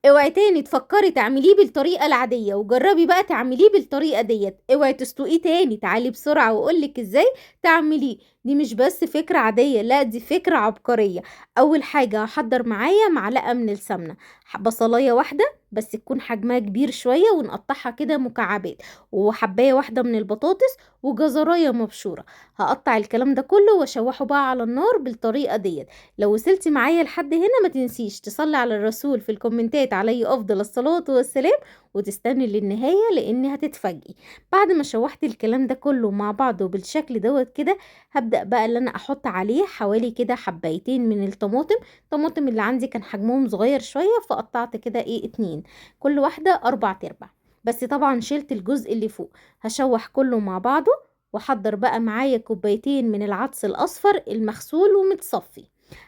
اوعي تاني تفكري تعمليه بالطريقة العادية وجربي بقى تعمليه بالطريقة ديت. اوعي تسلقيه تاني، تعالي بسرعة واقولك ازاي تعمليه. دي مش بس فكرة عادية، لا دي فكرة عبقرية. اول حاجة هحضر معايا معلقة من السمنة، بصلاية واحدة بس تكون حجمها كبير شوية ونقطعها كده مكعبات، وحباية واحدة من البطاطس، وجزراية مبشورة. هقطع الكلام ده كله واشوحه بقى على النار بالطريقة ديت. لو وصلتي معايا لحد هنا ما تنسيش تصلي على الرسول في الكومنتات عليه افضل الصلاة والسلام، وتستني للنهاية لان هتتفاجئي. بعد ما شوحت الكلام ده كله مع بعضه بالشكل دوت كده، هبدأ بقى اللي انا احط عليه حوالي كده حبايتين من الطماطم. الطماطم اللي عندي كان حجمهم صغير شوية، فقطعت كده ايه اتنين، كل واحدة 4/4. بس طبعا شلت الجزء اللي فوق. هشوح كله مع بعضه، واحضر بقى معايا كوبايتين من العدس الاصفر المغسول ومتصفي.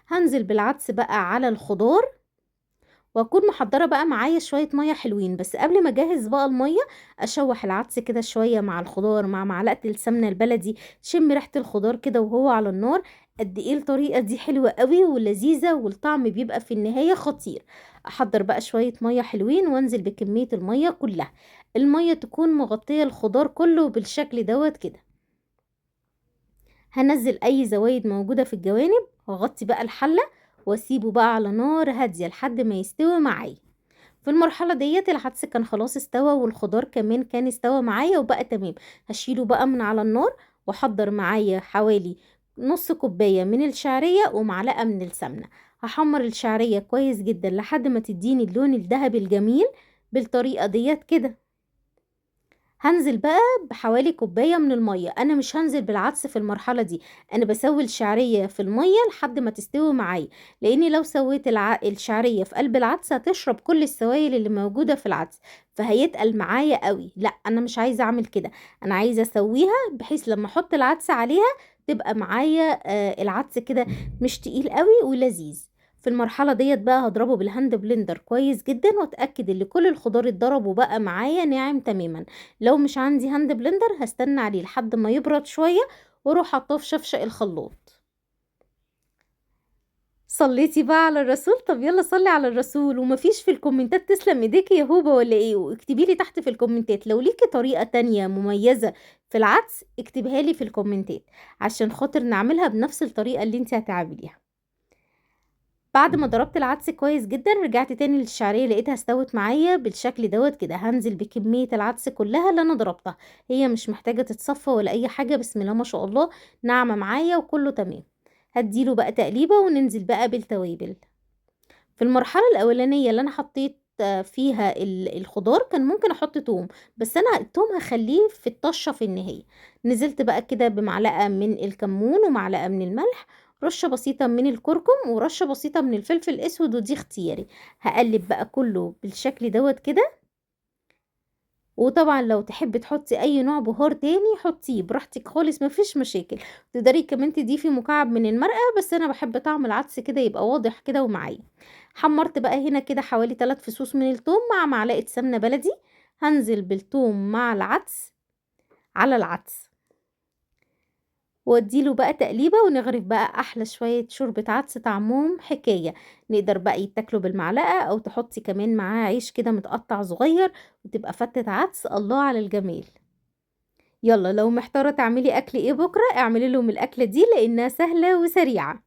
هنزل بالعدس بقى على الخضار، واكون محضره بقى معايا شويه ميه حلوين. بس قبل ما اجهز بقى الميه، اشوح العدس كده شويه مع الخضار مع معلقه السمنه البلدي. شم ريحه الخضار كده وهو على النار. قد ايه الطريقه دي حلوه قوي ولذيذه، والطعم بيبقى في النهايه خطير. احضر بقى شويه ميه حلوين وانزل بكميه الميه كلها. الميه تكون مغطيه الخضار كله بالشكل دوت كده. هنزل اي زوايد موجودة في الجوانب، واغطي بقى الحلة واسيبه بقى على نار هادية لحد ما يستوي معايا. في المرحلة ديت العدس كان خلاص استوى، والخضار كمان كان استوى معايا وبقى تمام. هشيله بقى من على النار، واحضر معايا حوالي نص كوباية من الشعرية ومعلقة من السمنة. هحمر الشعرية كويس جدا لحد ما تديني اللون الذهبي الجميل بالطريقة ديت كده. هنزل بقى بحوالي كوباية من المية. انا مش هنزل بالعدس في المرحلة دي، انا بسوي الشعرية في المية لحد ما تستوي معايا. لاني لو سويت الشعرية في قلب العدس هتشرب كل السوائل اللي موجودة في العدس، فهيتقل معايا قوي. لا انا مش عايزة اعمل كده، انا عايزة اسويها بحيث لما احط العدس عليها تبقى معايا العدس كده مش تقيل قوي ولذيذ. في المرحلة ديت بقى هضربه بالهاند بلندر كويس جدا، واتأكد ان كل الخضار اتضرب وبقى معايا ناعم تماما. لو مش عندي هاند بلندر هستنى عليه لحد ما يبرد شوية، واروح حطاه في شفشق الخلاط. صليتي بقى على الرسول؟ طب يلا صلي على الرسول. ومفيش في الكومنتات تسلم ايديكي يا هوبا ولا ايه؟ واكتبي لي تحت في الكومنتات لو ليكي طريقة تانية مميزة في العدس، اكتبها لي في الكومنتات عشان خاطر نعملها بنفس الطريقة اللي انت هتعمليها. بعد ما ضربت العدس كويس جدا، رجعت تاني للشعرية لقيتها استوت معايا بالشكل دوت كده. هنزل بكمية العدس كلها اللي انا ضربتها. هي مش محتاجة تتصفى ولا اي حاجة، بسم الله ما شاء الله، ناعمة معايا وكله تمام. هديله بقى تقليبة وننزل بقى بالتوابل. في المرحلة الاولانية اللي انا حطيت فيها الخضار كان ممكن احط توم، بس انا التوم هخليه في الطشة في النهاية. نزلت بقى كده بمعلقة من الكمون ومعلقة من الملح، رشة بسيطة من الكركم ورشة بسيطة من الفلفل الاسود، ودي اختياري. هقلب بقى كله بالشكل دوت كده. وطبعا لو تحبي تحطي اي نوع بهار تاني حطيه براحتك خالص، مفيش مشاكل. تقدري كمان تضيفي مكعب من المرقة، بس انا بحب طعم العدس كده يبقى واضح كده ومعايا. حمرت بقى هنا كده حوالي 3 فصوص من الثوم مع معلقة سمنة بلدي. هنزل بالثوم مع العدس على العدس، واديله بقى تقليبة ونغرف بقى احلى شوية شوربة عدس طعمهم حكاية. نقدر بقى يتاكلوا بالمعلقة او تحطي كمان معاه عيش كده متقطع صغير، وتبقى فتة عدس الله على الجمال. يلا لو محتارة تعملي اكل ايه بكرة، اعملي لهم الاكلة دي لانها سهلة وسريعة.